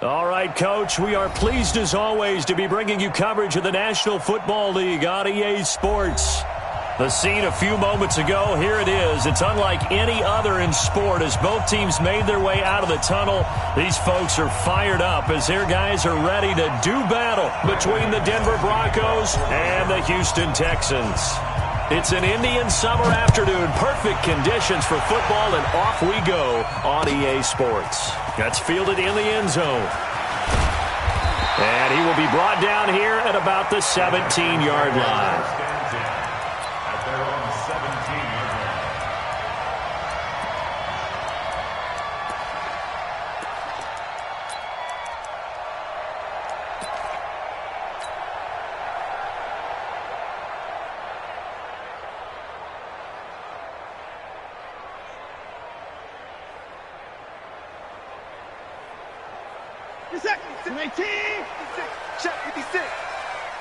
All right, Coach, we are pleased as always to be bringing you coverage of the National Football League on EA Sports. The scene a few moments ago, here it is. It's unlike any other in sport as both teams made their way out of the tunnel. These folks are fired up as their guys are ready to do battle between the Denver Broncos and the Houston Texans. It's an Indian summer afternoon. Perfect conditions for football, and off we go on EA Sports. That's fielded in the end zone. And he will be brought down here at about the 17-yard line. Check 56.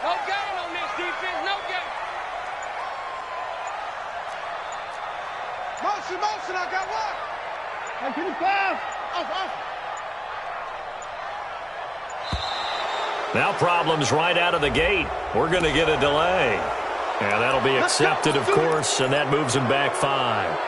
No gain on this defense. No gain. Motion. I got one. 55. Now problems right out of the gate. We're going to get a delay. And that'll be accepted, of course, and that moves him back 5.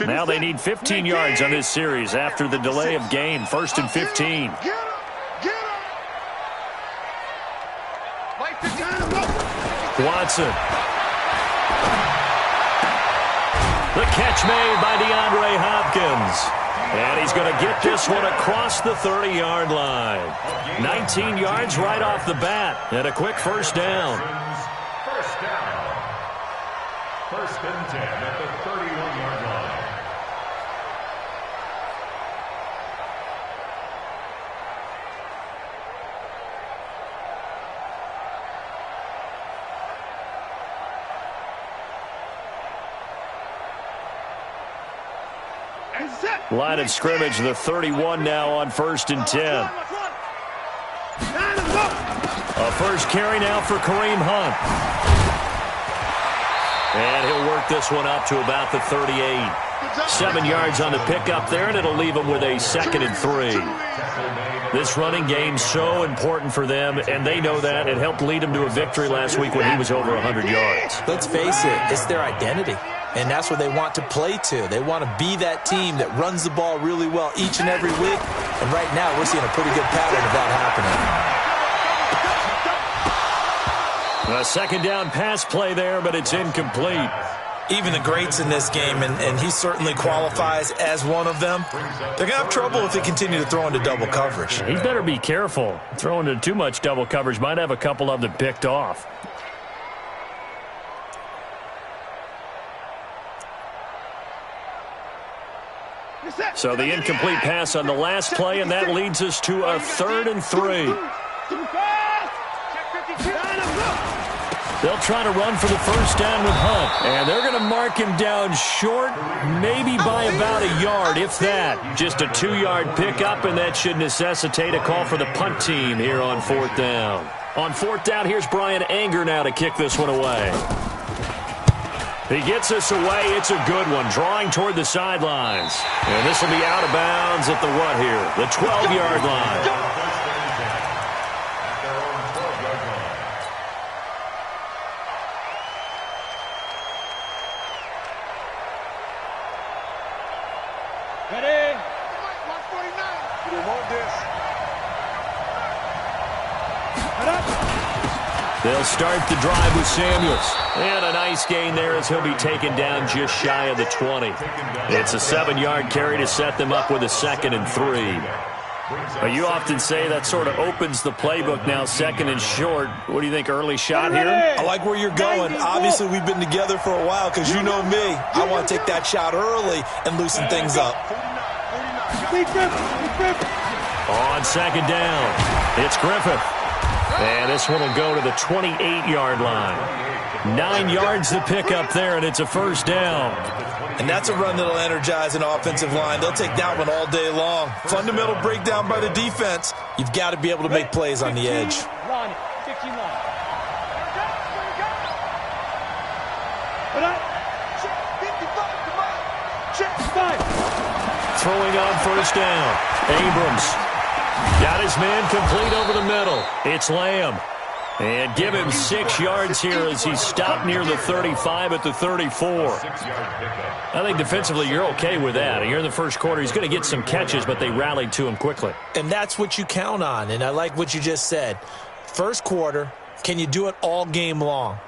Now they need 15 yards on this series after the delay of game. 1st and 15. Watson. The catch made by DeAndre Hopkins. And he's going to get this one across the 30-yard line. 19 yards right off the bat. And a quick first down. First and 10 at the 31-yard line. Line of scrimmage, the 31 now on 1st and 10. A first carry now for Kareem Hunt. And he'll work this one up to about the 38. 7 yards on the pickup there, and it'll leave him with a 2nd and 3. This running game's so important for them, and they know that. It helped lead them to a victory last week when he was over 100 yards. Let's face it, it's their identity. And that's what they want to play to. They want to be that team that runs the ball really well each and every week. And right now, we're seeing a pretty good pattern of that happening. A second down pass play there, but it's incomplete. Even the greats in this game, and he certainly qualifies as one of them, they're going to have trouble if they continue to throw into double coverage. He better be careful. Throwing into too much double coverage might have a couple of them picked off. So the incomplete pass on the last play, and that leads us to a 3rd and 3. They'll try to run for the first down with Hunt. And they're going to mark him down short, maybe by about a yard, if that. Just a 2-yard pickup, and that should necessitate a call for the punt team here on 4th down. On 4th down, here's Brian Anger now to kick this one away. He gets us away. It's a good one, drawing toward the sidelines. And this will be out of bounds at the what here? The 12-yard line. Ready? 149. You want this. They'll start the drive with Samuels. And a nice gain there as he'll be taken down just shy of the 20. It's a 7-yard carry to set them up with a 2nd and 3. You often say that sort of opens the playbook now, 2nd and short. What do you think, early shot here? I like where you're going. Obviously, we've been together for a while because you know me. I want to take that shot early and loosen things up. On 2nd down, it's Griffith. And this one will go to the 28-yard line. 9 yards to pick up there, and it's a first down. And that's a run that'll energize an offensive line. They'll take that one all day long. Fundamental breakdown by the defense. You've got to be able to make plays on the edge. Line it. 15 line. Throwing on first down. Abrams got his man complete over the middle. It's Lamb. And give him 6 yards here as he's stopped near the 35 at the 34. I think defensively you're okay with that. You're in the first quarter. He's going to get some catches, but they rallied to him quickly. And that's what you count on, and I like what you just said. First quarter, can you do it all game long?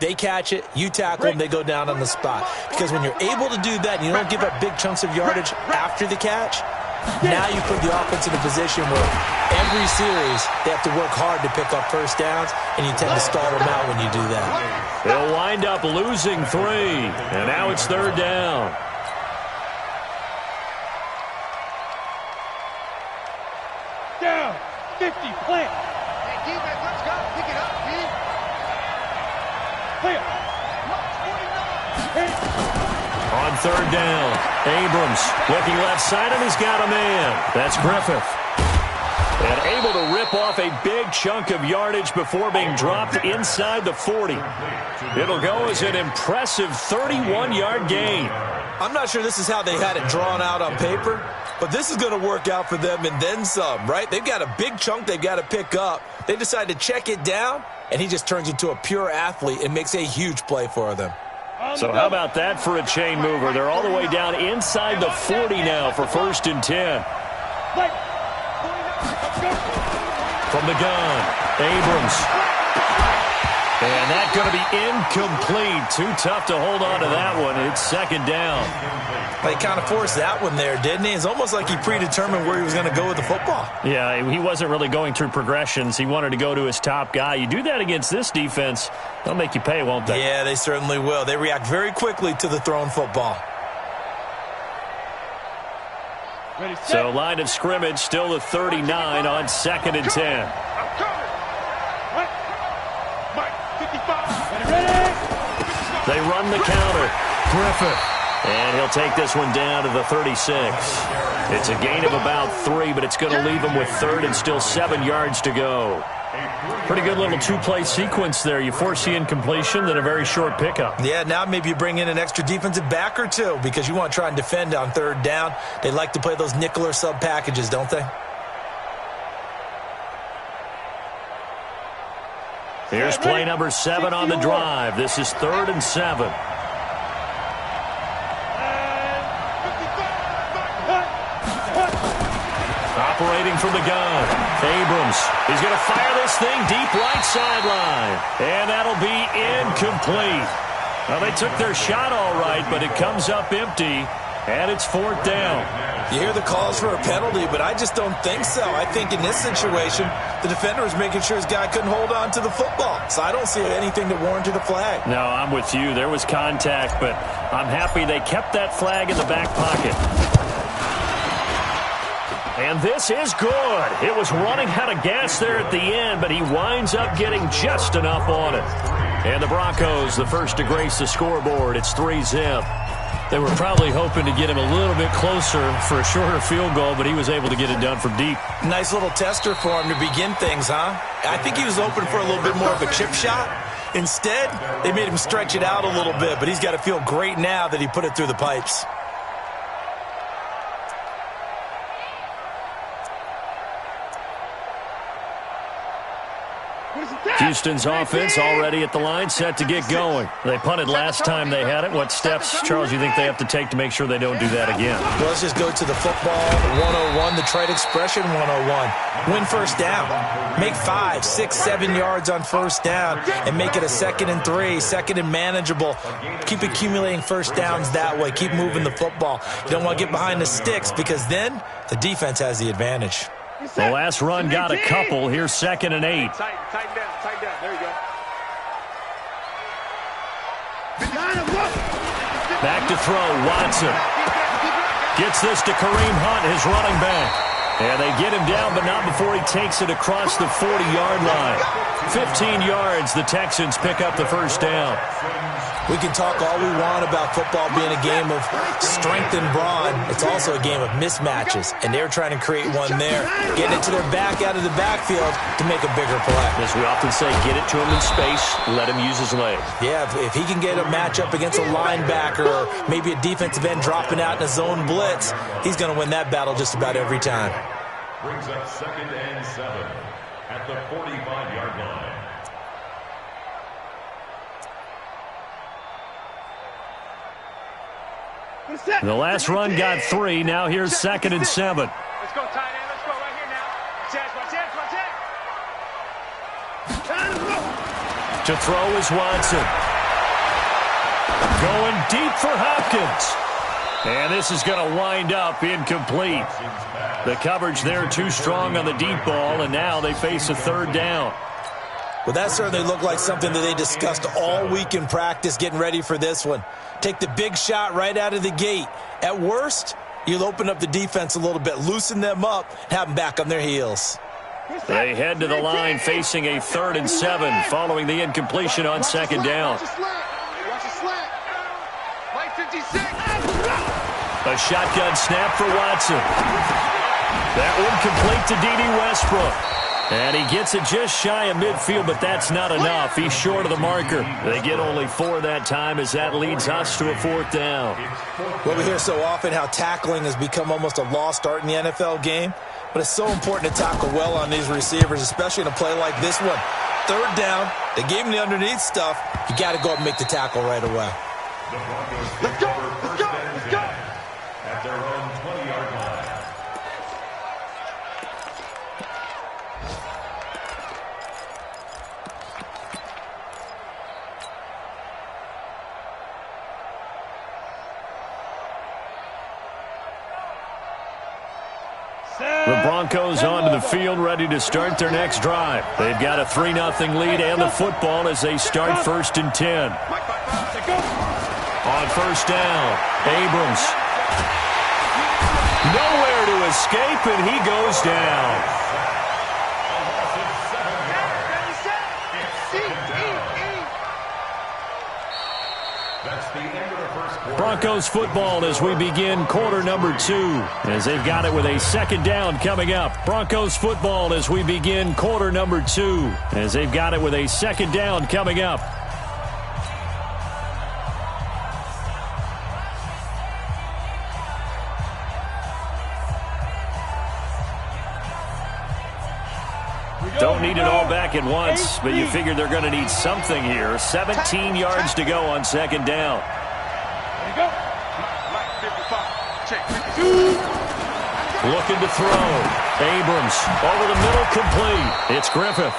They catch it, you tackle them, they go down on the spot. Because when you're able to do that and you don't give up big chunks of yardage after the catch, now you put the offense in a position where every series they have to work hard to pick up first downs, and you tend to stall them out when you do that. They'll wind up losing 3, and now it's third down. Down. 50. Plant. Hey, defense, let's go. Pick it up, D. Clear. On third down, Abrams looking left side, and he's got a man. That's Griffith. And able to rip off a big chunk of yardage before being dropped inside the 40. It'll go as an impressive 31-yard gain. I'm not sure this is how they had it drawn out on paper, but this is going to work out for them and then some, right? They've got a big chunk they've got to pick up. They decide to check it down, and he just turns into a pure athlete and makes a huge play for them. So how about that for a chain mover? They're all the way down inside the 40 now for 1st and 10. From the gun, Abrams. And that's going to be incomplete. Too tough to hold on to that one. It's 2nd down. They kind of forced that one there, didn't he? It's almost like he predetermined where he was going to go with the football. Yeah, he wasn't really going through progressions. He wanted to go to his top guy. You do that against this defense, they'll make you pay, won't they? Yeah, they certainly will. They react very quickly to the thrown football. So line of scrimmage still the 39 on 2nd and 10. They run the counter. Griffith. And he'll take this one down to the 36. It's a gain of about 3, but it's going to leave him with 3rd and still 7 yards to go. Pretty good little 2-play sequence there. You force the incompletion, then a very short pickup. Yeah, now maybe you bring in an extra defensive back or 2 because you want to try and defend on 3rd down. They like to play those nickel or sub packages, don't they? Here's play number 7 on the drive. This is 3rd and 7. Operating from the gun, Abrams. He's going to fire this thing deep right sideline. And that'll be incomplete. Well, they took their shot all right, but it comes up empty, and it's 4th down. You hear the calls for a penalty, but I just don't think so. I think in this situation, the defender was making sure his guy couldn't hold on to the football. So I don't see anything that warranted a flag. No, I'm with you. There was contact, but I'm happy they kept that flag in the back pocket. And this is good. It was running out of gas there at the end, but he winds up getting just enough on it. And the Broncos, the first to grace the scoreboard. It's 3-zip. They were probably hoping to get him a little bit closer for a shorter field goal, but he was able to get it done from deep. Nice little tester for him to begin things, huh? I think he was open for a little bit more of a chip shot. Instead, they made him stretch it out a little bit, but he's got to feel great now that he put it through the pipes. Houston's offense already at the line, set to get going. They punted last time they had it. What steps, Charles, you think they have to take to make sure they don't do that again? Well, let's just go to the football 101, the trite expression 101. Win first down. Make 5, 6, 7 yards on first down and make it a 2nd and 3, 2nd and manageable. Keep accumulating first downs that way. Keep moving the football. You don't want to get behind the sticks because then the defense has the advantage. The last run got a couple. Here's 2nd and 8. Tighten down. There you go. Back to throw, Watson. Gets this to Kareem Hunt, his running back. And they get him down, but not before he takes it across the 40-yard line. 15 yards, the Texans pick up the first down. We can talk all we want about football being a game of strength and brawn. It's also a game of mismatches, and they're trying to create one there, getting it to their back out of the backfield to make a bigger play. As we often say, get it to him in space, let him use his legs. Yeah, if he can get a matchup against a linebacker or maybe a defensive end dropping out in a zone blitz, he's going to win that battle just about every time. Brings up 2nd and 7 at the 45-yard line. The last run got 3. Now here's 2nd and 7. Let's go, tight end. Let's go right here now. Watch To throw is Watson. Going deep for Hopkins. And this is going to wind up incomplete. The coverage there too strong on the deep ball, and now they face a 3rd down. Well, that certainly looked like something that they discussed all week in practice getting ready for this one. Take the big shot right out of the gate. At worst, you'll open up the defense a little bit, loosen them up, have them back on their heels. They head to the line facing a 3rd and 7 following the incompletion on 2nd down. Watch the slant. Mike 56. A shotgun snap for Watson. That one complete to D.D. Westbrook. And he gets it just shy of midfield, but that's not enough. He's short of the marker. They get only 4 that time as that leads us to a 4th down. Well, we hear so often how tackling has become almost a lost art in the NFL game, but it's so important to tackle well on these receivers, especially in a play like this one. 3rd down, they gave him the underneath stuff. You got to go up and make the tackle right away. Let's go. Let's go. Let's go. At their own 20-yard line. The Broncos onto the field, ready to start their next drive. They've got a 3-0 lead and the football as they start 1st and 10. On 1st down, Abrams. Nowhere to escape, and he goes down. Broncos football as we begin quarter number 2, as they've got it with a 2nd down coming up. Broncos football as we begin quarter number 2, as they've got it with a 2nd down coming up. Don't need it all back at once, but you figure they're going to need something here. 17 yards to go on 2nd down. Looking to throw. Abrams over the middle, complete. It's Griffith.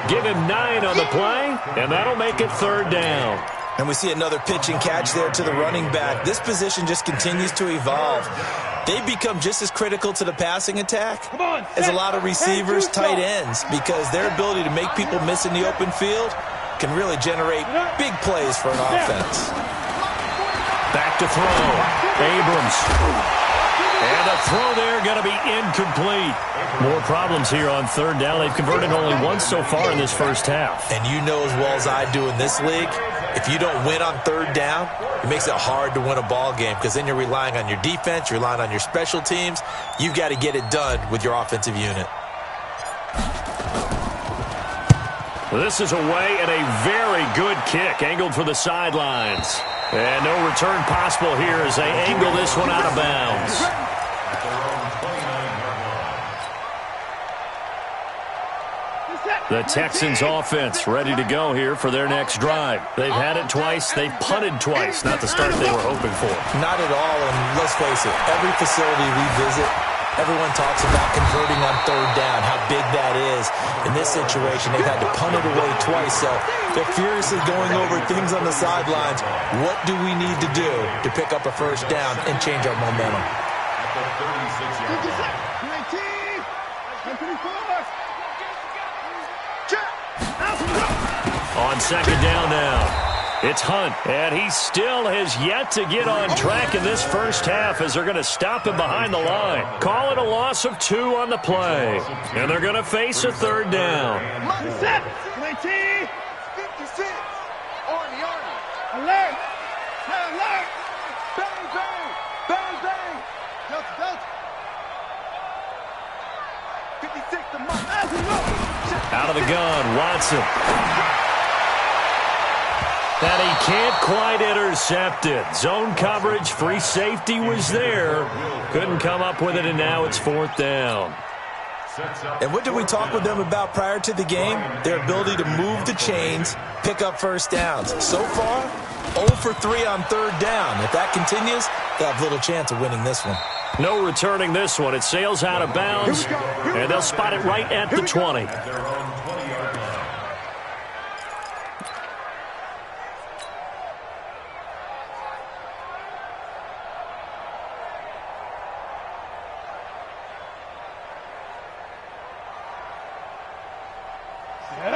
Give him 9 on the play, and that'll make it 3rd down. And we see another pitch and catch there to the running back. This position just continues to evolve. They become just as critical to the passing attack as a lot of receivers, tight ends, because their ability to make people miss in the open field can really generate big plays for an offense. Back to throw. Abrams. And a throw there going to be incomplete. More problems here on 3rd down. They've converted only once so far in this first half. And you know as well as I do in this league, if you don't win on 3rd down, it makes it hard to win a ball game because then you're relying on your defense, you're relying on your special teams. You've got to get it done with your offensive unit. This is away and a very good kick angled for the sidelines. And no return possible here as they angle this one out of bounds. The Texans offense ready to go here for their next drive. They've had it twice. They've punted twice. Not the start they were hoping for. Not at all, and let's face it, every facility we visit, everyone talks about converting on 3rd down, how big that is. In this situation, they've had to punt it away twice, so they're furiously going over things on the sidelines. What do we need to do to pick up a 1st down and change our momentum? At the 36-yard line. 19. 24. On 2nd down now. It's Hunt, and he still has yet to get on track in this first half as they're going to stop him behind the line. Call it a loss of 2 on the play, and they're going to face a third down. Set. 20. 56. Army. Alert. Alert. Bang, bang. Bang, bang. Delta. 56 to Mike. Out of the gun, Watson. And he can't quite intercept it. Zone coverage, free safety was there. Couldn't come up with it, and now it's 4th down. And what did we talk with them about prior to the game? Their ability to move the chains, pick up first downs. So far, 0 for 3 on 3rd down. If that continues, they'll have little chance of winning this one. No returning this one. It sails out of bounds, and they'll spot it right at the 20.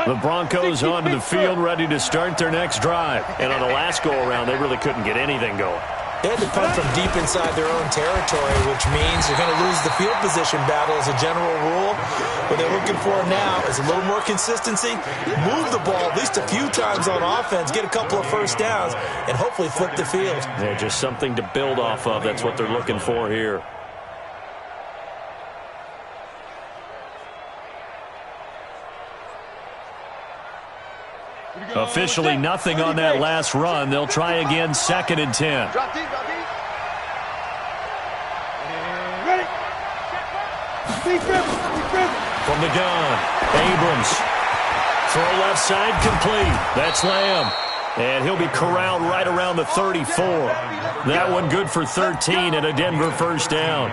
The Broncos onto the field, ready to start their next drive. And on the last go-around, they really couldn't get anything going. They had to punt from deep inside their own territory, which means you're going to lose the field position battle as a general rule. What they're looking for now is a little more consistency, move the ball at least a few times on offense, get a couple of first downs, and hopefully flip the field. Yeah, just something to build off of. That's what they're looking for here. Officially nothing on that last run. They'll try again, 2nd and 10. Drop deep. Ready. From the gun, Abrams. Throw left side complete. That's Lamb. And he'll be corralled right around the 34. That one good for 13 and a Denver first down.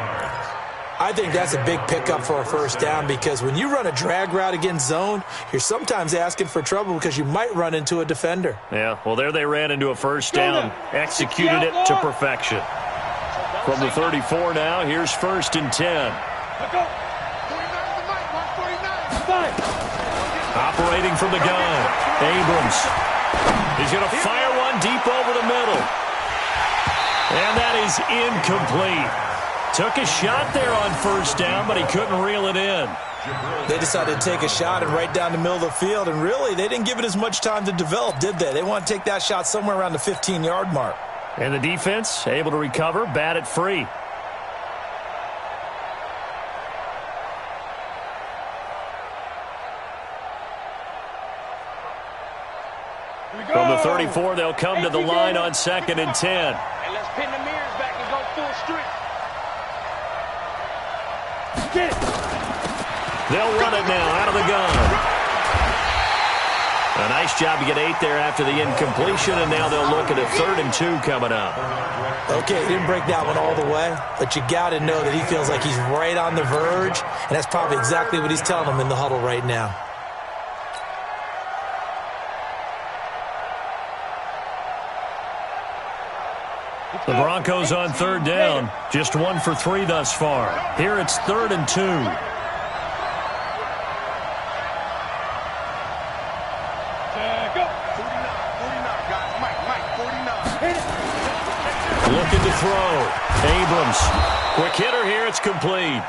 I think that's a big pickup for a first down because when you run a drag route against zone, you're sometimes asking for trouble because you might run into a defender. Yeah, well, there they ran into a first down. Executed it to perfection. From the 34 now, here's 1st and 10. Operating from the gun, Abrams. He's going to fire one deep over the middle. And that is incomplete. Took a shot there on first down, but he couldn't reel it in. They decided to take a shot and right down the middle of the field, and really, they didn't give it as much time to develop, did they? They want to take that shot somewhere around the 15-yard mark. And the defense able to recover, bat it free. From the 34, they'll come to the line on 2nd and 10. And let's pin the mirrors back and go full strip. They'll run it now out of the gun. A nice job to get 8 there after the incompletion, and now they'll look at a 3rd and 2 coming up. Okay, he didn't break that one all the way, but you got to know that he feels like he's right on the verge, and that's probably exactly what he's telling them in the huddle right now. The Broncos on 3rd down, just 1 for 3 thus far. Here it's 3rd and 2. Looking to throw. Abrams. Quick hitter here. It's complete.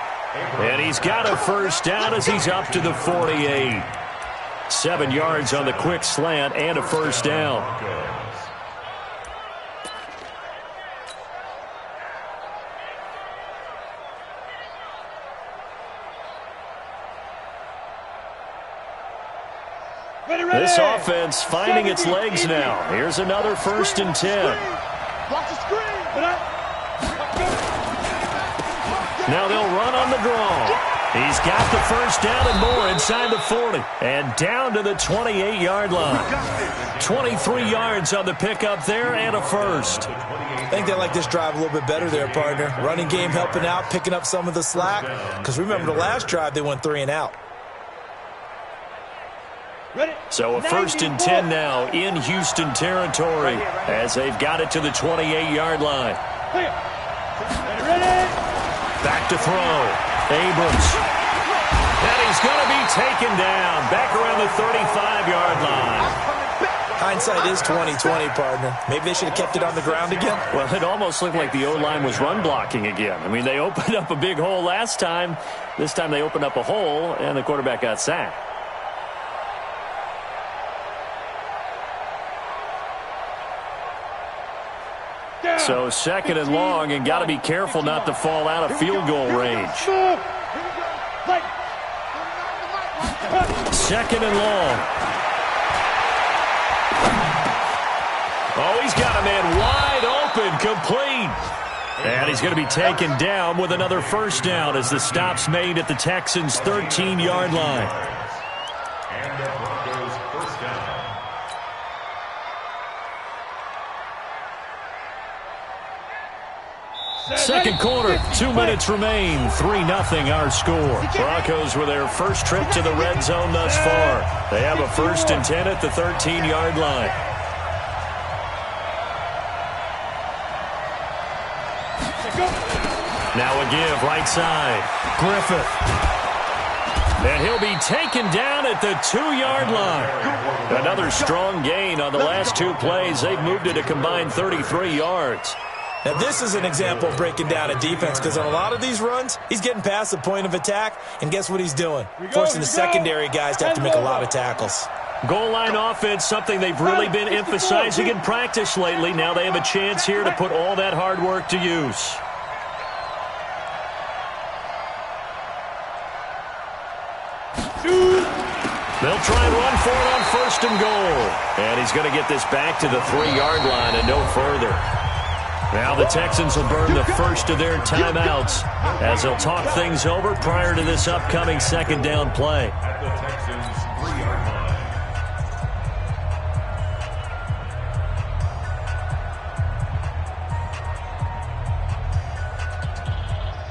And he's got a first down as he's up to the 48. 7 yards on the quick slant and a first down. This offense finding its legs now. Here's another 1st and 10. Watch the screen. Now they'll run on the draw. He's got the first down and more inside the 40. And down to the 28-yard line. 23 yards on the pickup there and a first. I think they like this drive a little bit better there, partner. Running game helping out, picking up some of the slack. Because remember the last drive, they went 3 and out. So a 1st and 10 now in Houston territory as they've got it to the 28-yard line. Back to throw. Abrams. And he's going to be taken down back around the 35-yard line. Hindsight is 20/20, partner. Maybe they should have kept it on the ground again. Well, it almost looked like the O-line was run blocking again. I mean, they opened up a big hole last time. This time they opened up a hole, and the quarterback got sacked. So second and long, and got to be careful not to fall out of field goal range. Second and long. Oh, he's got a man wide open, complete. And he's going to be taken down with another first down as the stop's made at the Texans' 13-yard line. And the Broncos first down. Second quarter, 2 minutes remain, 3-0 our score. Broncos with their first trip to the red zone thus far. They have a 1st and 10 at the 13-yard line. Now a give, right side. Griffith. And he'll be taken down at the 2-yard line. Another strong gain on the last 2 plays. They've moved it a combined 33 yards. Now, this is an example of breaking down a defense because on a lot of these runs, he's getting past the point of attack, and guess what he's doing? Forcing the secondary guys to have to make a lot of tackles. Goal line offense, something they've really been emphasizing in practice lately. Now they have a chance here to put all that hard work to use. They'll try and run for it on 1st and goal. And he's going to get this back to the 3-yard line and no further. Now the Texans will burn the first of their timeouts as they'll talk things over prior to this upcoming 2nd down play. At the Texans' 3-yard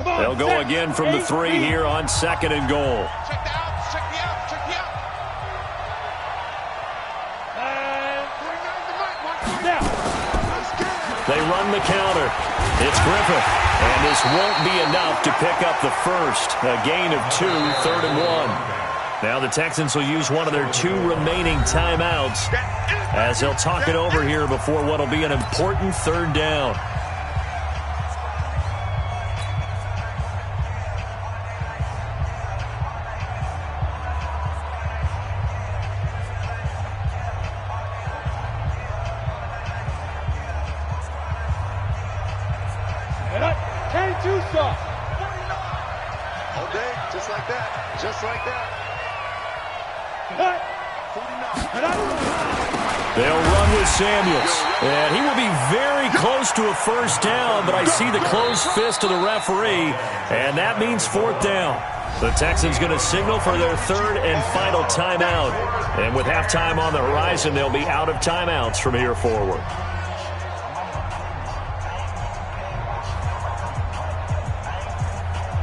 line. They'll go again from the 3 here on 2nd and goal. Check the out, check the out, check the out. They run the counter. It's Griffith. And this won't be enough to pick up the first. A gain of 2, 3rd and 1. Now the Texans will use one of their 2 remaining timeouts as they'll talk it over here before what will be an important 3rd down. They'll run with Samuels. And he will be very close to a first down, but I see the closed fist of the referee, and that means 4th down. The Texans going to signal for their 3rd and final timeout. And with halftime on the horizon, they'll be out of timeouts from here forward.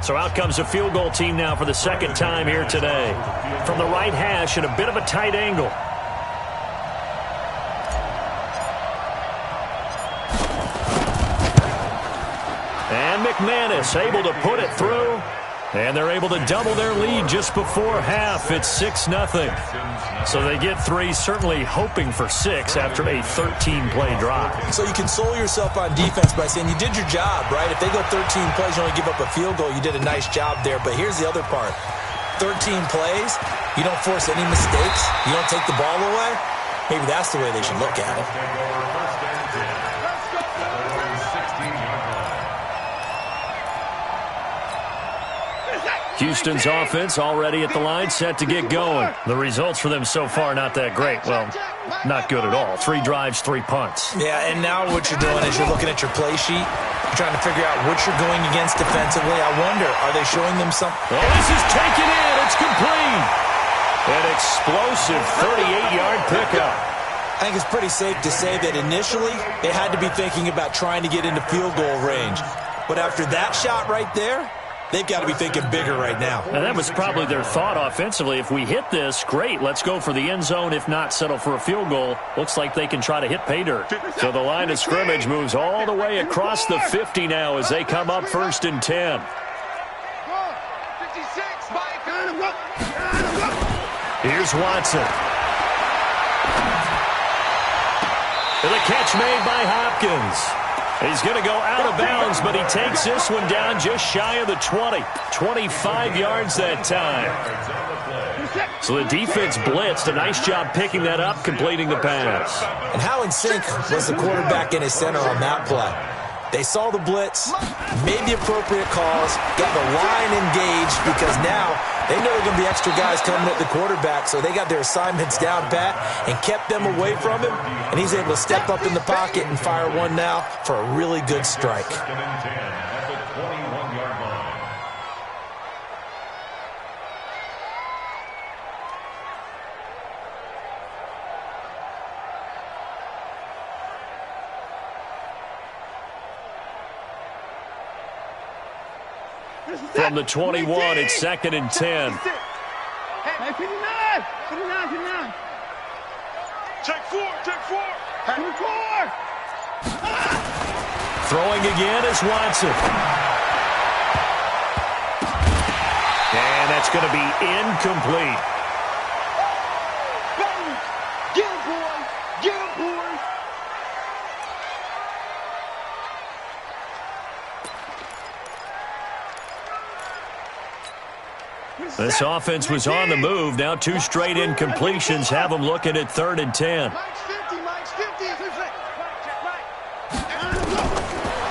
So out comes a field goal team now for the 2nd time here today. From the right hash at a bit of a tight angle. And McManus able to put it through. And they're able to double their lead just before half. It's 6-0. So they get 3, certainly hoping for 6 after a 13-play drive. So you console yourself on defense by saying you did your job, right? If they go 13 plays, you only give up a field goal, you did a nice job there. But here's the other part. 13 plays, you don't force any mistakes, you don't take the ball away. Maybe that's the way they should look at it. Houston's offense already at the line, set to get going. The results for them so far not that great. Well, not good at all. 3 drives, 3 punts. Yeah, and now what you're doing is you're looking at your play sheet. You're trying to figure out what you're going against defensively. I wonder, are they showing them something? Oh, this is taken in. It's complete. An explosive 38-yard pickup. I think it's pretty safe to say that initially they had to be thinking about trying to get into field goal range. But after that shot right there, they've got to be thinking bigger right now. And that was probably their thought offensively. If we hit this, great. Let's go for the end zone. If not, settle for a field goal. Looks like they can try to hit pay dirt. So the line of scrimmage moves all the way across the 50 now as they come up 1st and 10. 56, Mike. Here's Watson. And the catch made by Hopkins. He's going to go out of bounds, but he takes this one down just shy of the 20. 25 yards that time. So the defense blitzed. A nice job picking that up, completing the pass. And how in sync was the quarterback and his center on that play? They saw the blitz, made the appropriate calls, got the line engaged because now they know there are going to be extra guys coming at the quarterback, so they got their assignments down pat and kept them away from him, and he's able to step up in the pocket and fire one now for a really good strike. Second and 10 at the 21-yard line. From the 21, it's 2nd and 10. Hey, 59! 59! Take four! Take four! Throwing again is Watson. And that's going to be incomplete. Get him, boys! Get him, boys! This offense was on the move. Now 2 straight incompletions have them looking at 3rd and 10. Mike's 50!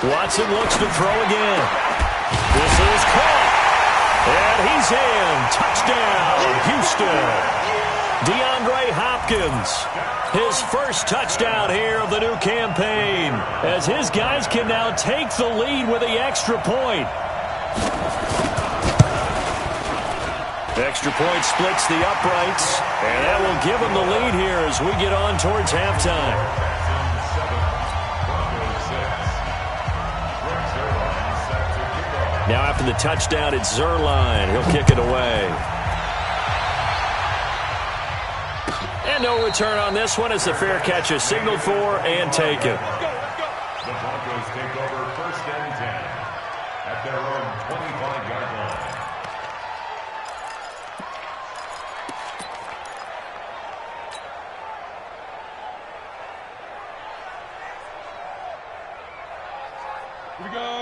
Watson looks to throw again. This is caught. And he's in. Touchdown, Houston. DeAndre Hopkins. His first touchdown here of the new campaign, as his guys can now take the lead with the extra point. Extra point splits the uprights, and that will give them the lead here as we get on towards halftime. Now after the touchdown, it's Zuerlein. He'll kick it away. And no return on this one as the fair catch is signaled for and taken. The Broncos take over 1st and 10 at their own 25-yard line.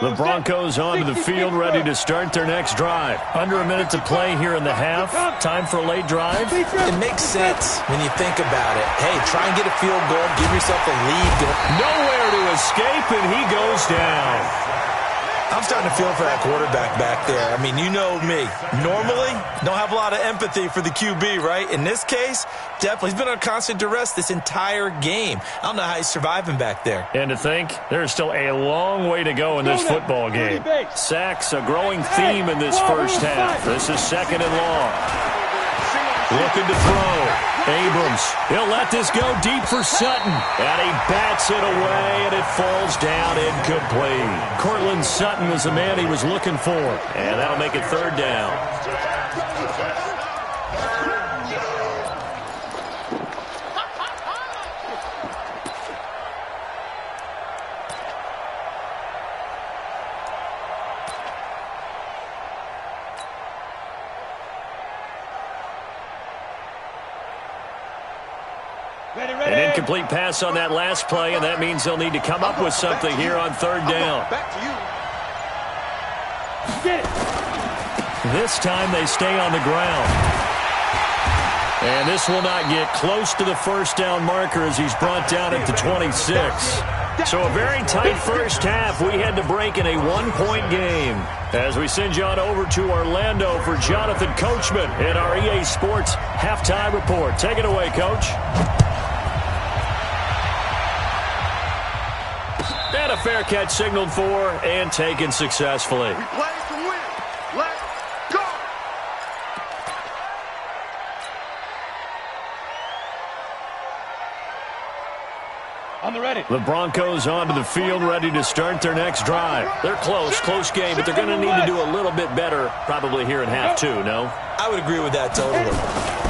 The Broncos onto the field, ready to start their next drive. Under a minute to play here in the half. Time for a late drive. It makes sense when you think about it. Hey, try and get a field goal, give yourself a lead. Nowhere to escape, and he goes down. I'm starting to feel for that quarterback back there. I mean, you know me. Normally, don't have a lot of empathy for the QB, right? In this case, definitely. He's been on constant duress this entire game. I don't know how he's surviving back there. And to think, there's still a long way to go in this football game. Sacks, a growing theme in this first half. This is 2nd and long. Looking to throw. Abrams, he'll let this go deep for Sutton. And he bats it away, and it falls down incomplete. Cortland Sutton was the man he was looking for. And that'll make it 3rd down. An incomplete pass on that last play, and that means they'll need to come up with something here on 3rd down. Back to you. This time they stay on the ground. And this will not get close to the first down marker as he's brought down at the 26. So a very tight first half. We had to break in a 1-point game. As we send you on over to Orlando for Jonathan Coachman in our EA Sports Halftime Report. Take it away, Coach. And a fair catch signaled for and taken successfully. We play to win. Let's go. On the ready. The Broncos onto the field, ready to start their next drive. They're close game, but they're going to need to do a little bit better probably here in half 2, no? I would agree with that totally.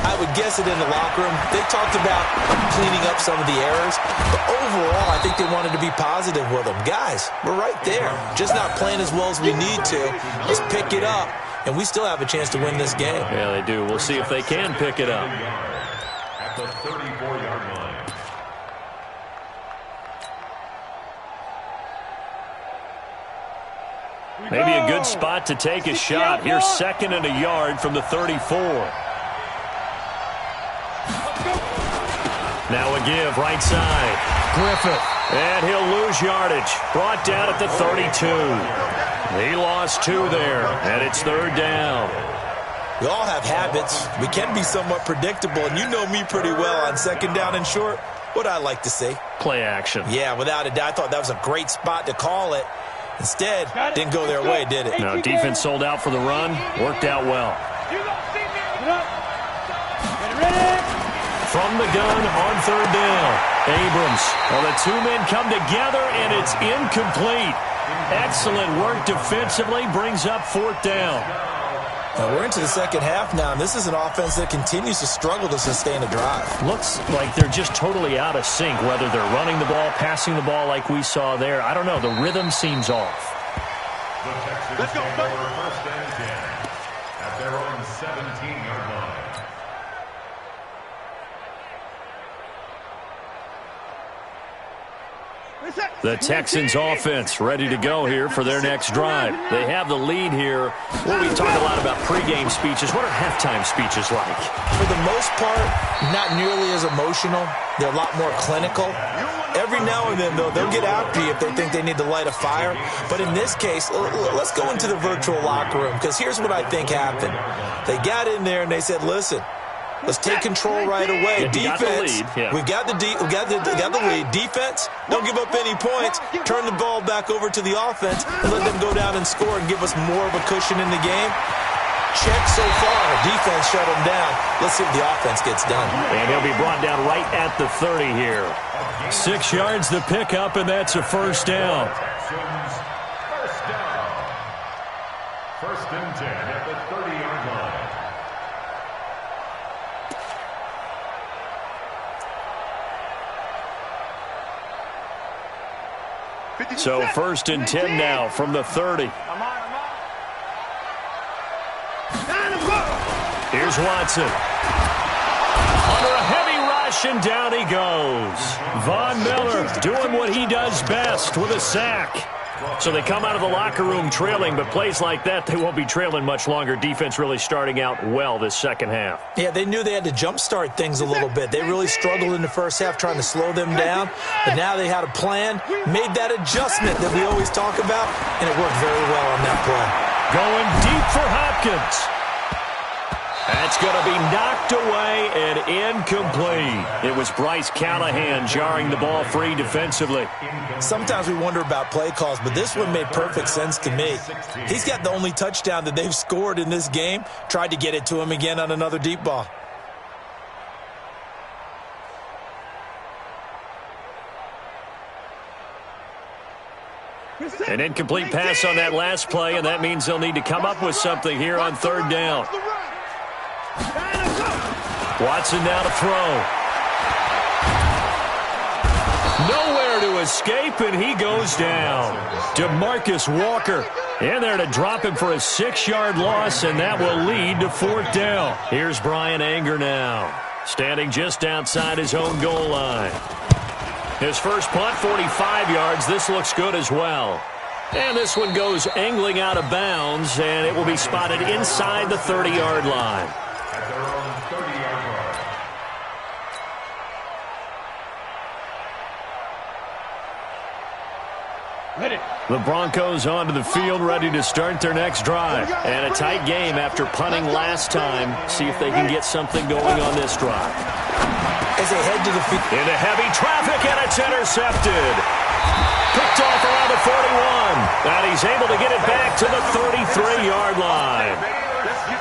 I would guess it in the locker room. They talked about cleaning up some of the errors, but overall, I think they wanted to be positive with them. Guys, we're right there. Just not playing as well as we need to. Let's pick it up, and we still have a chance to win this game. Yeah, they do. We'll see if they can pick it up. At the 34-yard line. Maybe a good spot to take a shot. Here's 2nd and a yard from the 34. Now a give, right side. Griffith. And he'll lose yardage. Brought down at the 32. He lost 2 there, and it's 3rd down. We all have habits. We can be somewhat predictable, and you know me pretty well on 2nd down and short. What I like to say? Play action. Yeah, without a doubt. I thought that was a great spot to call it. Instead, didn't go their way, did it? No, defense sold out for the run. Worked out well. From the gun on 3rd down. Abrams. Well, the 2 men come together, and it's incomplete. Excellent work defensively. Brings up 4th down. Now we're into the 2nd half now, and this is an offense that continues to struggle to sustain a drive. Looks like they're just totally out of sync, whether they're running the ball, passing the ball like we saw there. I don't know. The rhythm seems off. The Texans take over 1st and 10 at their own 17-yard line. The Texans offense ready to go here for their next drive. They have the lead here. Well, we talk a lot about pregame speeches. What are halftime speeches like? For the most part, not nearly as emotional. They're a lot more clinical. Every now and then, though, they'll get after you if they think they need to light a fire. But in this case, let's go into the virtual locker room, because here's what I think happened. They got in there and they said, listen, let's take control right away. Defense, we've got the lead. Defense, don't give up any points. Turn the ball back over to the offense and let them go down and score and give us more of a cushion in the game. Check so far. Defense shut him down. Let's see if the offense gets done. And he'll be brought down right at the 30 here. 6 yards the pickup, and that's a 1st down. Texans, 1st down. 1st and 10 at the 30-yard line. So 1st and 10 now from the 30. Here's Watson. Under a heavy rush, and down he goes. Von Miller doing what he does best with a sack. So they come out of the locker room trailing, but plays like that, they won't be trailing much longer. Defense really starting out well this 2nd half. Yeah, they knew they had to jumpstart things a little bit. They really struggled in the 1st half trying to slow them down, but now they had a plan, made that adjustment that we always talk about, and it worked very well on that play. Going deep for Hopkins. That's going to be knocked away and incomplete. It was Bryce Callahan jarring the ball free defensively. Sometimes we wonder about play calls, but this one made perfect sense to me. He's got the only touchdown that they've scored in this game. Tried to get it to him again on another deep ball. An incomplete pass on that last play, and that means they'll need to come up with something here on 3rd down. Watson now to throw. Nowhere to escape, and he goes down. DeMarcus Walker in there to drop him for a 6-yard loss, and that will lead to 4th down. Here's Brian Anger now, standing just outside his own goal line. His first punt, 45 yards. This looks good as well. And this one goes angling out of bounds, and it will be spotted inside the 30-yard line. At their own 30-yard line. The Broncos onto the field, ready to start their next drive. And a tight game after punting last time. See if they can get something going on this drive. As they head to the field. Into heavy traffic, and it's intercepted. Picked off around the 41. And he's able to get it back to the 33-yard line.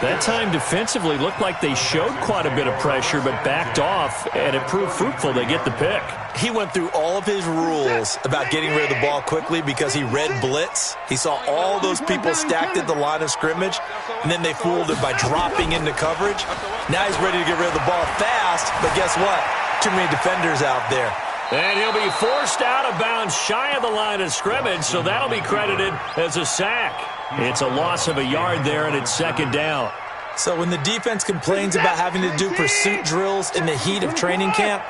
That time defensively looked like they showed quite a bit of pressure, but backed off, and it proved fruitful. They get the pick. He went through all of his rules about getting rid of the ball quickly because he read blitz. He saw all those people stacked at the line of scrimmage, and then they fooled him by dropping into coverage. Now he's ready to get rid of the ball fast, but guess what? Too many defenders out there. And he'll be forced out of bounds shy of the line of scrimmage, so that'll be credited as a sack. It's a loss of a yard there, and it's 2nd down. So when the defense complains about having to do pursuit drills in the heat of training camp,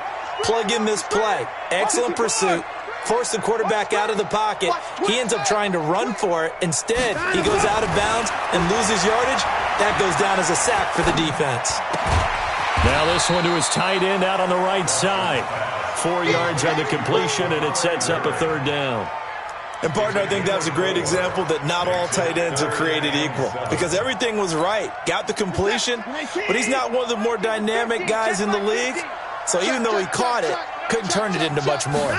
plug in this play. Excellent pursuit, force the quarterback out of the pocket. He ends up trying to run for it. Instead, he goes out of bounds and loses yardage. That goes down as a sack for the defense. Now this one to his tight end out on the right side. 4 yards on the completion, and it sets up a third down. And, partner, I think that was a great example that not all tight ends are created equal, because everything was right. Got the completion, but he's not one of the more dynamic guys in the league. So even though he caught it, couldn't turn it into much more.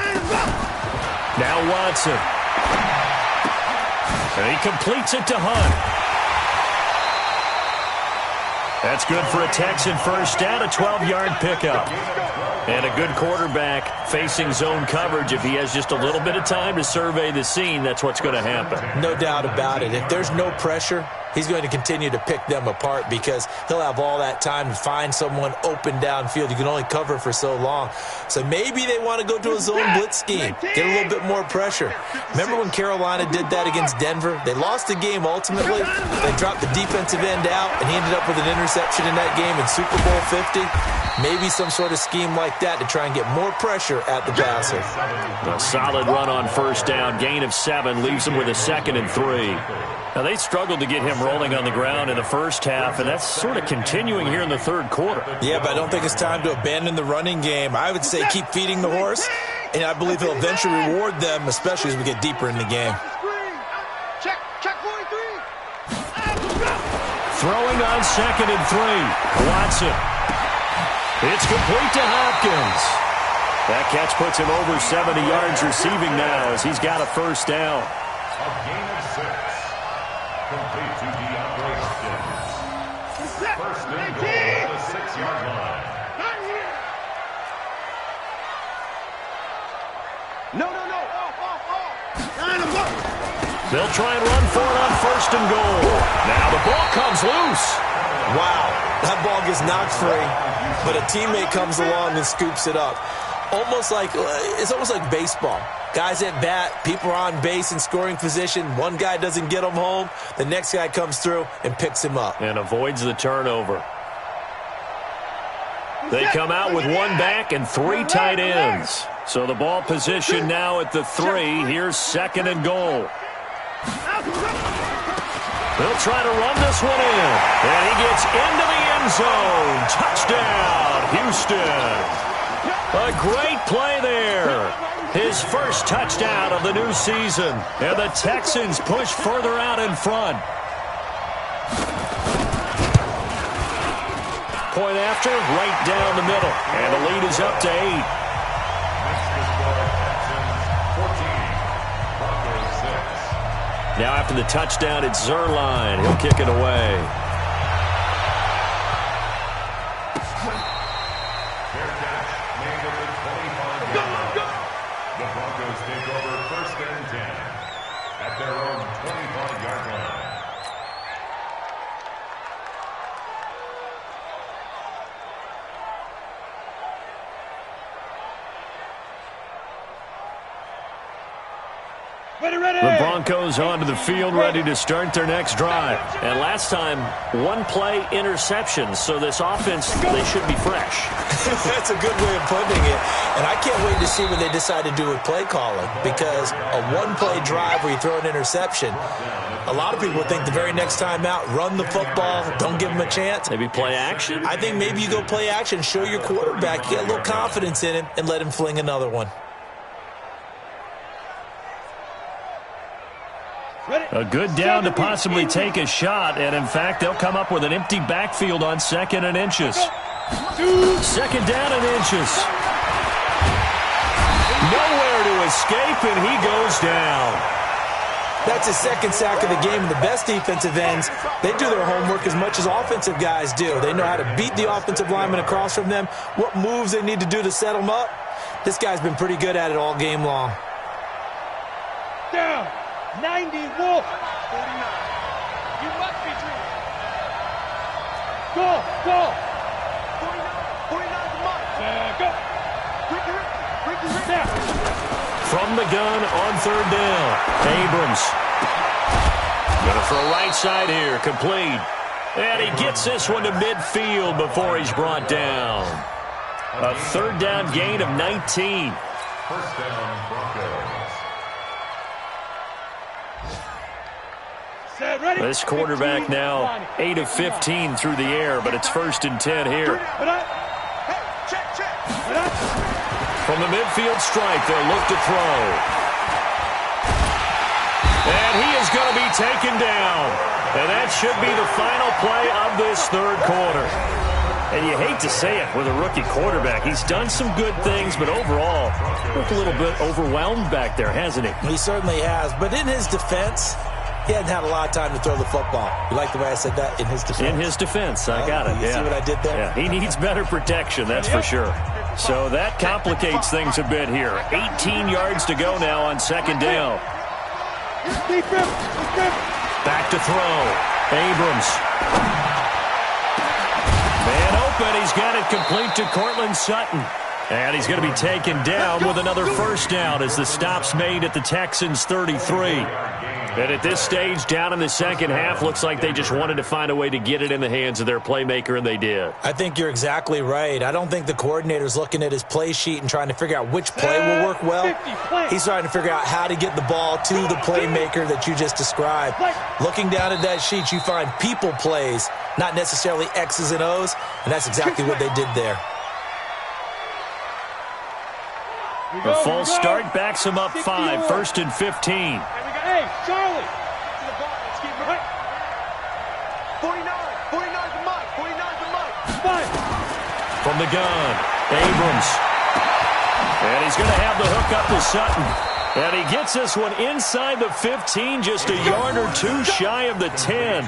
Now Watson. And he completes it to Hunt. That's good for a Texan first down, a 12-yard pickup. And a good quarterback facing zone coverage. If he has just a little bit of time to survey the scene, that's what's going to happen. No doubt about it. If there's no pressure, he's going to continue to pick them apart because he'll have all that time to find someone open downfield. You can only cover for so long. So maybe they want to go to a zone blitz scheme, get a little bit more pressure. Remember when Carolina did that against Denver? They lost the game ultimately. They dropped the defensive end out, and he ended up with an interception in that game in Super Bowl 50. Maybe some sort of scheme like that to try and get more pressure at the passer. A solid run on first down. Gain of 7 leaves him with a 2nd and 3. Now, they struggled to get him rolling on the ground in the first half, and that's sort of continuing here in the third quarter. Yeah, but I don't think it's time to abandon the running game. I would say keep feeding the horse, and I believe he'll eventually reward them, especially as we get deeper in the game. Check 43. Throwing on 2nd and 3. Watson. It's complete to Hopkins. That catch puts him over 70 yards receiving now as he's got a first down. A gain of 6. Complete to DeAndre. First and goal at the 6-yard line. No. They'll try and run for it on first and goal. Now the ball comes loose. Wow, that ball gets knocked free, but a teammate comes along and scoops it up. It's almost like baseball. Guys at bat, people are on base in scoring position. One guy doesn't get him home. The next guy comes through and picks him up. And avoids the turnover. They come out with 1 back and 3 tight ends. So the ball position now at the 3. Here's 2nd and goal. They'll try to run this one in. And he gets into the end zone. Touchdown, Houston. A great play there. His first touchdown of the new season. And the Texans push further out in front. Point after, right down the middle. And the lead is up to 8. Now after the touchdown, it's Zerline. He'll kick it away. Fair catch made at the 25-yard line. The Broncos take over first and 10 at their own 25-yard line. The Broncos onto the field, ready to start their next drive. And last time, 1-play interception, so this offense, they should be fresh. That's a good way of putting it. And I can't wait to see what they decide to do with play calling, because a 1-play drive where you throw an interception, a lot of people think the very next time out, run the football, don't give them a chance. Maybe play action? I think maybe you go play action, show your quarterback, get a little confidence in him, and let him fling another one. A good down to possibly take a shot, and in fact, they'll come up with an empty backfield on 2nd and inches. 2nd down and inches. Nowhere to escape, and he goes down. That's his 2nd sack of the game. And the best defensive ends, they do their homework as much as offensive guys do. They know how to beat the offensive lineman across from them, what moves they need to do to set them up. This guy's been pretty good at it all game long. Down. 90 Wolf. 49. You must be dreaming. Go. 49 come on. Go. Ricky. From the gun on 3rd down. Abrams. Going to throw right side here. Complete. And he gets this one to midfield before he's brought down. A 3rd down gain of 19. First down, Broncos. This quarterback now 8 of 15 through the air, but it's 1st and 10 here. From the midfield stripe, they'll look to throw. And he is going to be taken down. And that should be the final play of this third quarter. And you hate to say it with a rookie quarterback. He's done some good things, but overall, looked a little bit overwhelmed back there, hasn't he? He certainly has. But in his defense, he hadn't had a lot of time to throw the football. You like the way I said that? In his defense? In his defense. I got it. You see what I did there? Yeah, he needs better protection, that's for sure. So that complicates things a bit here. 18 yards to go now on 2nd down. Back to throw. Abrams. Man open. He's got it complete to Cortland Sutton. And he's going to be taken down with another first down as the stop's made at the Texans' 33. And at this stage, down in the second half, looks like they just wanted to find a way to get it in the hands of their playmaker, and they did. I think you're exactly right. I don't think the coordinator's looking at his play sheet and trying to figure out which play will work well. He's trying to figure out how to get the ball to the playmaker that you just described. Looking down at that sheet, you find people plays, not necessarily X's and O's, and that's exactly what they did there. The false start backs him up 5, 1st and 15. Hey, Charlie! To the ball. Let's keep it right. 49's the mic. 49's the mic. Fine. From the gun, Abrams. And he's going to have the hook up to Sutton. And he gets this one inside the 15, just a yard or two shy of the 10.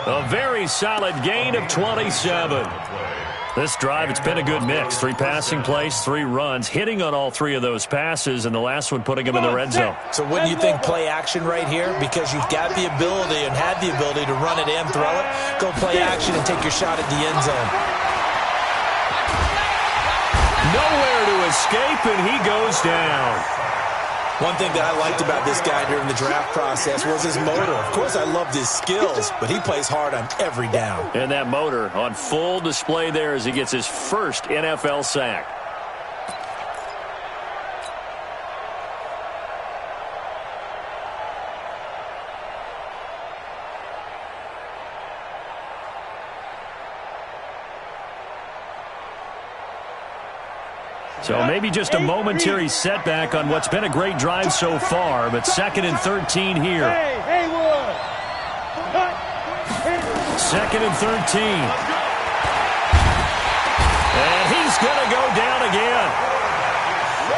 A very solid gain of 27. This drive, it's been a good mix. 3 passing plays, 3 runs, hitting on all 3 of those passes, and the last one putting him in the red zone. So wouldn't you think play action right here? Because you've got the ability and had the ability to run it and throw it. Go play action and take your shot at the end zone. Nowhere to escape, and he goes down. One thing that I liked about this guy during the draft process was his motor. Of course, I loved his skills, but he plays hard on every down. And that motor on full display there as he gets his first NFL sack. So maybe just a momentary setback on what's been a great drive so far, but 2nd and 13 here. Hey, Haywood! 2nd and 13. And he's going to go down again.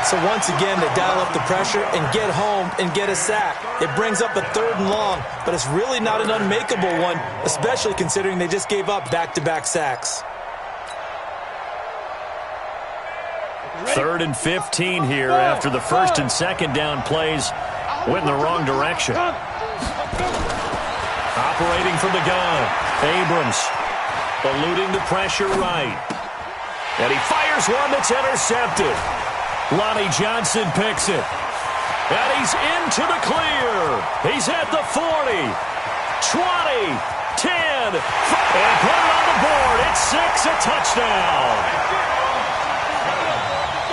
So once again, they dial up the pressure and get home and get a sack. It brings up a 3rd and long, but it's really not an unmakeable one, especially considering they just gave up back-to-back sacks. 3rd and 15 here after the 1st and 2nd down plays went in the wrong direction. Operating from the gun, Abrams eluding the pressure right. And he fires one that's intercepted. Lonnie Johnson picks it. And he's into the clear. He's at the 40, 20, 10, and put it on the board. It's 6, a touchdown.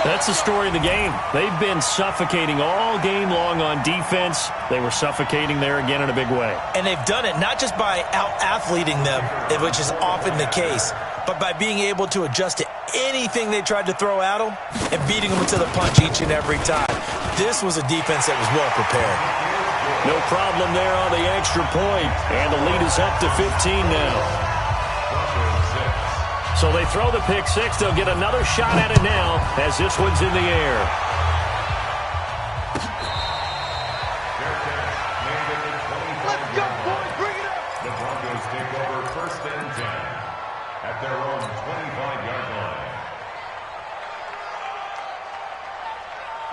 That's the story of the game. They've been suffocating all game long on defense. They were suffocating there again in a big way. And they've done it not just by out-athleting them, which is often the case, but by being able to adjust to anything they tried to throw at them and beating them to the punch each and every time. This was a defense that was well prepared. No problem there on the extra point. And the lead is up to 15 now. So they throw the pick 6. They'll get another shot at it now as this one's in the air. Let's go, boys. Bring it up. The Broncos take over 1st and 10 at their own 25-yard line.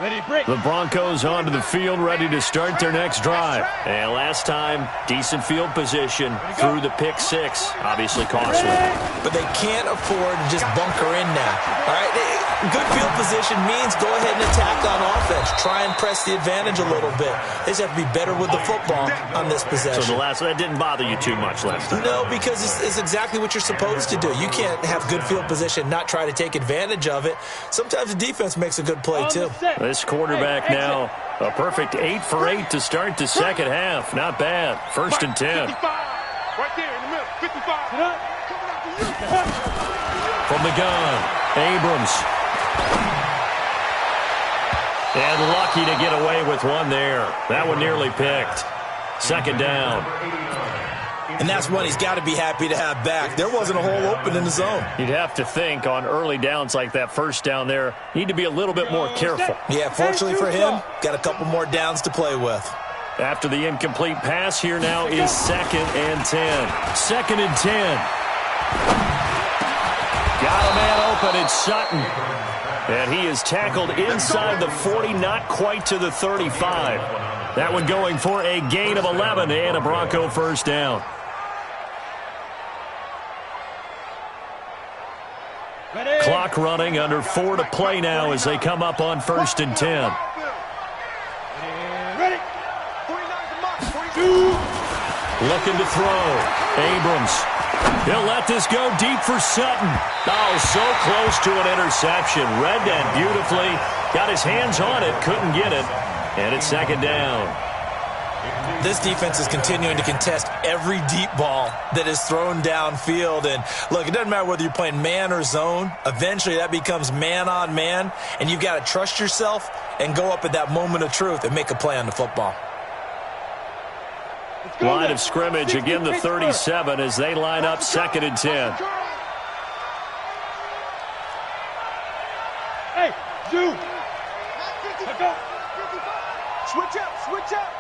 The Broncos onto the field, ready to start their next drive. And last time, decent field position through the pick six. Obviously costly. But they can't afford to just bunker in now. All right, good field position means go ahead and attack on offense. Try and press the advantage a little bit. They just have to be better with the football on this possession. So that didn't bother you too much last time? No, because it's exactly what you're supposed to do. You can't have good field position, not try to take advantage of it. Sometimes the defense makes a good play, too. This quarterback now, a perfect 8 for 8 to start the second half. Not bad. 1st and 10. Right there in the middle. 55. From the gun, Abrams. And lucky to get away with one there. That one nearly picked. 2nd down. And that's one he's got to be happy to have back. There wasn't a hole open in the zone. You'd have to think on early downs like that, 1st down there, need to be a little bit more careful. Yeah, fortunately for him, got a couple more downs to play with. After the incomplete pass, here now is 2nd and 10. 2nd and 10. Got a man open. It's Sutton. And he is tackled inside the 40, not quite to the 35. That one going for a gain of 11 and a Bronco 1st down. Clock running, under 4 to play now as they come up on 1st and 10. Looking to throw. Abrams. He'll let this go deep for Sutton. Oh, so close to an interception. Read that beautifully. Got his hands on it, couldn't get it. And it's 2nd down. This defense is continuing to contest every deep ball that is thrown downfield. And, look, it doesn't matter whether you're playing man or zone. Eventually, that becomes man-on-man, and you've got to trust yourself and go up at that moment of truth and make a play on the football. Line of scrimmage, again the 37 as they line up 2nd and 10. Hey, Zoo. Switch up.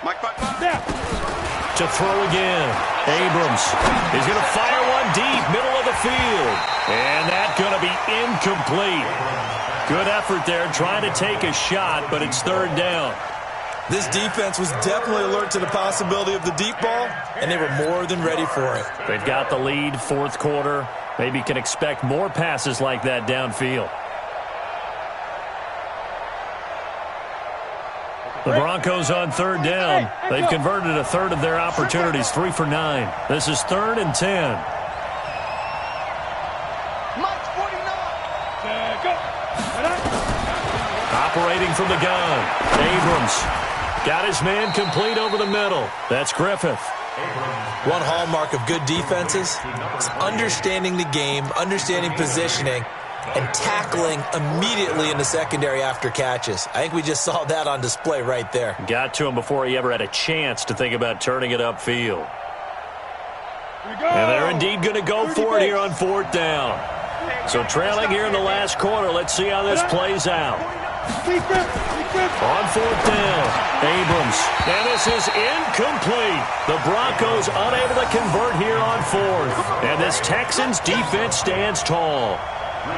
Mike, To throw again. Abrams is going to fire one deep, middle of the field. And that's going to be incomplete. Good effort there, trying to take a shot, but it's 3rd down. This defense was definitely alert to the possibility of the deep ball, and they were more than ready for it. They've got the lead, 4th quarter. Maybe can expect more passes like that downfield. The Broncos on 3rd down. They've converted a 1/3 of their opportunities, 3 for 9. This is 3rd and 10. Operating from the gun. Abrams got his man complete over the middle. That's Griffith. One hallmark of good defenses is understanding the game, understanding positioning, and tackling immediately in the secondary after catches. I think we just saw that on display right there. Got to him before he ever had a chance to think about turning it upfield. And they're indeed going to go for it here on 4th down. So trailing here in the last quarter, let's see how this plays out. On 4th down, Abrams. And this is incomplete. The Broncos unable to convert here on 4th. And this Texans defense stands tall.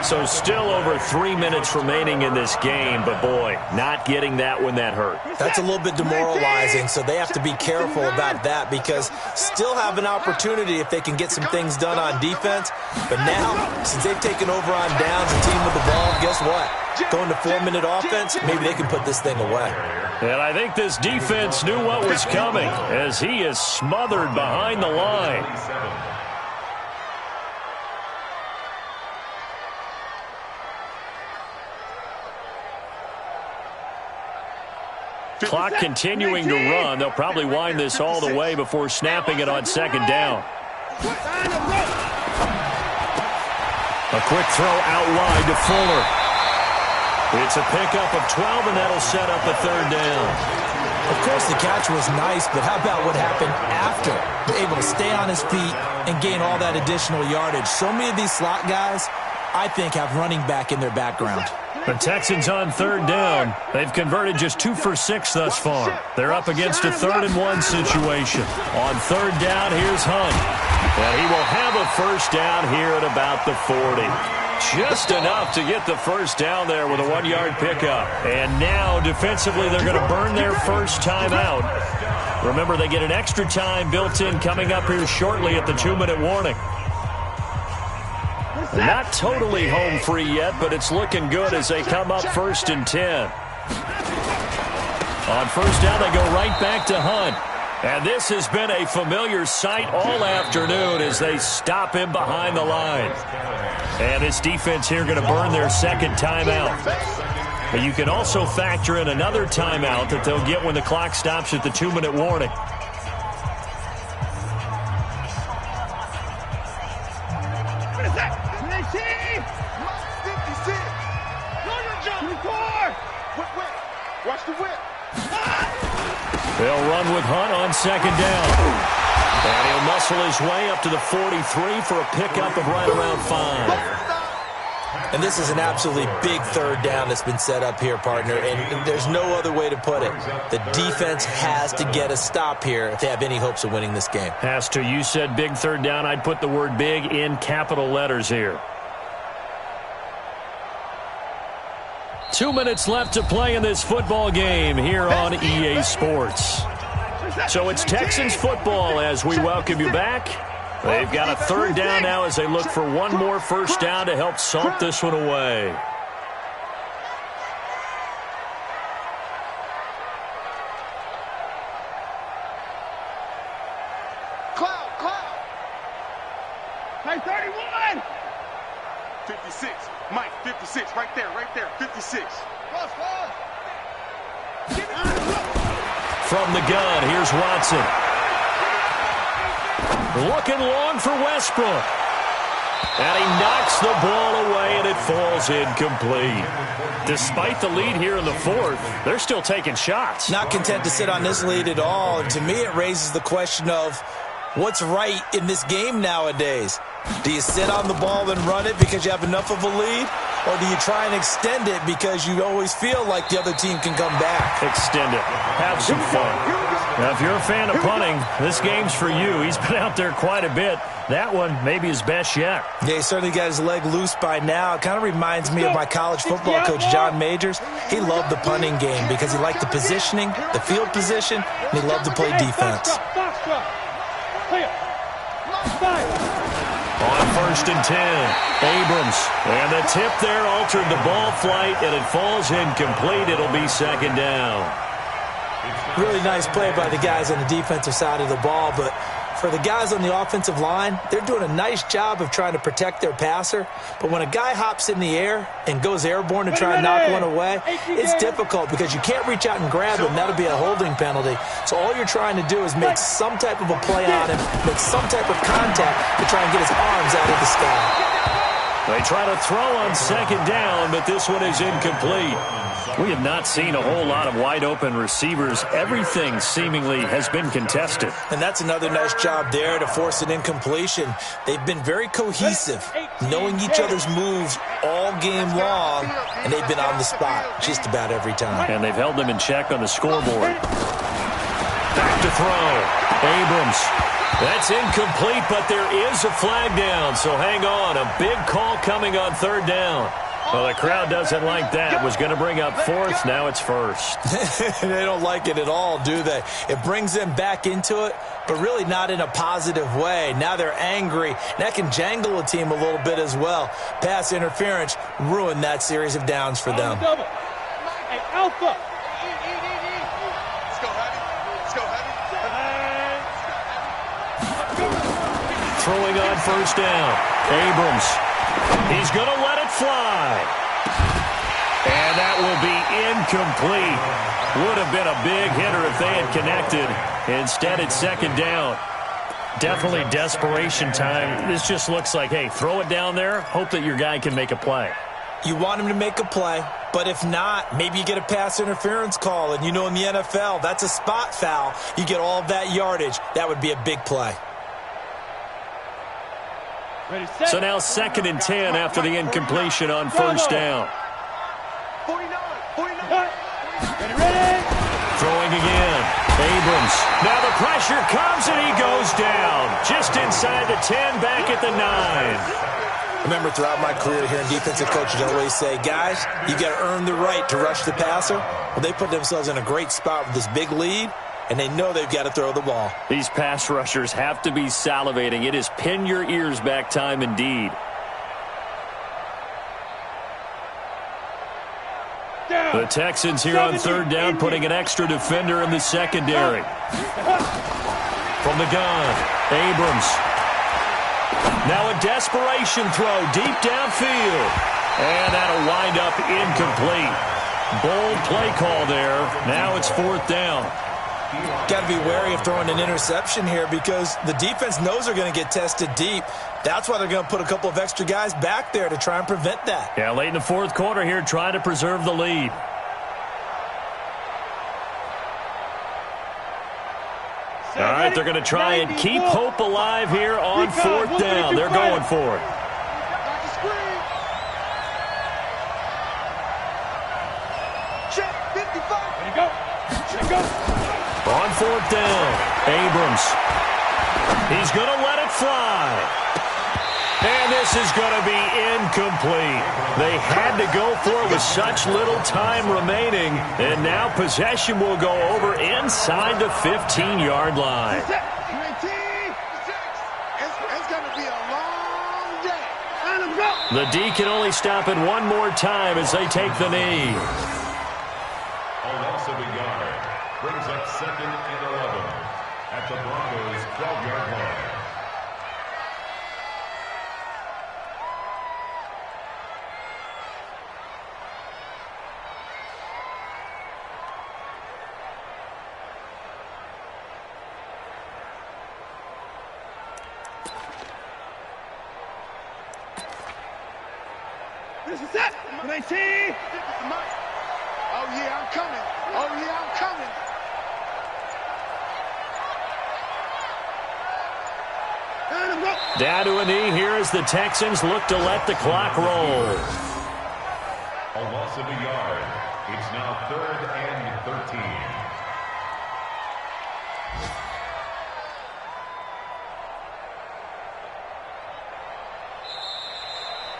So still over 3 minutes remaining in this game, but boy, not getting that when that hurt. That's a little bit demoralizing, so they have to be careful about that because still have an opportunity if they can get some things done on defense. But now, since they've taken over on downs and team with the ball, guess what? Going to 4-minute offense, maybe they can put this thing away. And I think this defense knew what was coming as he is smothered behind the line. Clock continuing to run. They'll probably wind this all the way before snapping it on 2nd down. A quick throw out wide to Fuller. It's a pickup of 12, and that'll set up a 3rd down. Of course, the catch was nice, but how about what happened after? Able to stay on his feet and gain all that additional yardage. So many of these slot guys, I think, have running back in their background. The Texans on 3rd down. They've converted just 2 for 6 thus far. They're up against a 3rd and 1 situation. On 3rd down, here's Hunt. And he will have a 1st down here at about the 40. Just enough to get the first down there with a 1-yard pickup. And now, defensively, they're going to burn their first timeout. Remember, they get an extra time built in coming up here shortly at the 2-minute warning. Not totally home free yet, but it's looking good as they come up 1st and 10. On first down, they go right back to Hunt. And this has been a familiar sight all afternoon as they stop him behind the line. And this defense here going to burn their second timeout. But you can also factor in another timeout that they'll get when the clock stops at the 2-minute warning. Watch the whip. They'll run with Hunt on second down. And he'll muscle his way up to the 43 for a pickup of right around 5. And this is an absolutely big third down that's been set up here, partner. And there's no other way to put it. The defense has to get a stop here if they have any hopes of winning this game. Has to. You said big third down. I'd put the word big in capital letters here. 2 minutes left to play in this football game here on EA Sports. So it's Texans football as we welcome you back. They've got a third down now as they look for one more first down to help salt this one away. Cloud. Hey, 31. 56. Mike, 56. Right there. 56. From the gun, here's Watson. Looking long for Westbrook. And he knocks the ball away, and it falls incomplete. Despite the lead here in the fourth, they're still taking shots. Not content to sit on this lead at all. And to me, it raises the question of what's right in this game nowadays. Do you sit on the ball and run it because you have enough of a lead? Or do you try and extend it because you always feel like the other team can come back? Extend it. Have some fun. Now, if you're a fan of punting, this game's for you. He's been out there quite a bit. That one maybe his best yet. Yeah, he certainly got his leg loose by now. It kind of reminds me of my college football coach, John Majors. He loved the punting game because he liked the positioning, the field position, and he loved to play defense. On 1st and 10, Abrams. And the tip there altered the ball flight, and it falls incomplete. It'll be second down. Really nice play by the guys on the defensive side of the ball, but for the guys on the offensive line, they're doing a nice job of trying to protect their passer. But when a guy hops in the air and goes airborne to try and knock one away, it's difficult because you can't reach out and grab him. That'll be a holding penalty. So all you're trying to do is make some type of a play on him, make some type of contact to try and get his arms out of the sky. They try to throw on second down, but this one is incomplete. We have not seen a whole lot of wide-open receivers. Everything seemingly has been contested. And that's another nice job there to force an incompletion. They've been very cohesive, knowing each other's moves all game long, and they've been on the spot just about every time. And they've held them in check on the scoreboard. Back to throw. Abrams. That's incomplete, but there is a flag down, so hang on. A big call coming on third down. Well, the crowd doesn't like that. Was going to bring up fourth. Now it's first. They don't like it at all, do they? It brings them back into it, but really not in a positive way. Now they're angry. That can jangle a team a little bit as well. Pass interference ruined that series of downs for them. Double. Hey, Alpha. Let's go, Heavy. Throwing on first down. Abrams. He's going to let it fly. And that will be incomplete. Would have been a big hitter if they had connected. Instead, it's second down. Definitely desperation time. This just looks like, hey, throw it down there. Hope that your guy can make a play. You want him to make a play, but if not, maybe you get a pass interference call. And you know in the NFL, that's a spot foul. You get all of that yardage. That would be a big play. So now 2nd and 10 after the incompletion on first down. 49. Throwing again. Abrams. Now the pressure comes and he goes down. Just inside the 10, back at the 9. remember throughout my career here in defensive coaching, I always say, guys, you got to earn the right to rush the passer. Well, they put themselves in a great spot with this big lead, and they know they've got to throw the ball. These pass rushers have to be salivating. It is pin your ears back time indeed. The Texans here on third down, putting an extra defender in the secondary. From the gun, Abrams. Now a desperation throw deep downfield. And that'll wind up incomplete. Bold play call there. Now it's fourth down. Got to be wary of throwing an interception here because the defense knows they're going to get tested deep. That's why they're going to put a couple of extra guys back there to try and prevent that. Yeah, late in the fourth quarter here, trying to preserve the lead. All right, they're going to try and keep hope alive here on fourth down. They're going for it. Check 55. There you go. Check go. On fourth down, Abrams. He's going to let it fly. And this is going to be incomplete. They had to go for it with such little time remaining. And now possession will go over inside the 15-yard line. It's going to be a long day. Let him go. The D can only stop it one more time as they take the knee. A loss of a yard brings up second and 11 at the Broncos' 12-yard line. This is it. 19. Oh, yeah, I'm coming. Oh, yeah, I'm coming. Let him go. Down to a knee here as the Texans look to let the clock roll. A loss of a yard. It's now third and 13.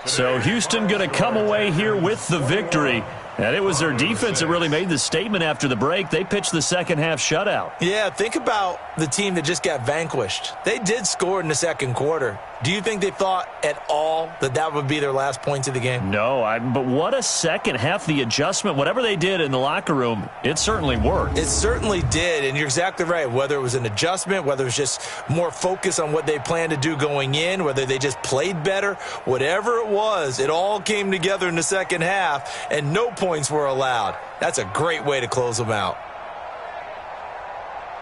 So Houston going to come away here with the victory. And it was their defense that really made the statement after the break. They pitched the second half shutout. Yeah, think about the team that just got vanquished. They did score in the second quarter. Do you think they thought at all that that would be their last points of the game? No, but what a second half. The adjustment, whatever they did in the locker room, it certainly worked. It certainly did, and you're exactly right. Whether it was an adjustment, whether it was just more focus on what they planned to do going in, whether they just played better, whatever it was, it all came together in the second half, and no points were allowed. That's a great way to close them out.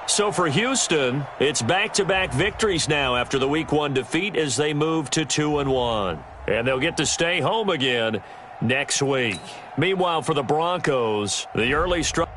So for Houston, it's back-to-back victories now after the Week 1 defeat as they move to 2-1. And they'll get to stay home again next week. Meanwhile, for the Broncos, the early struggle.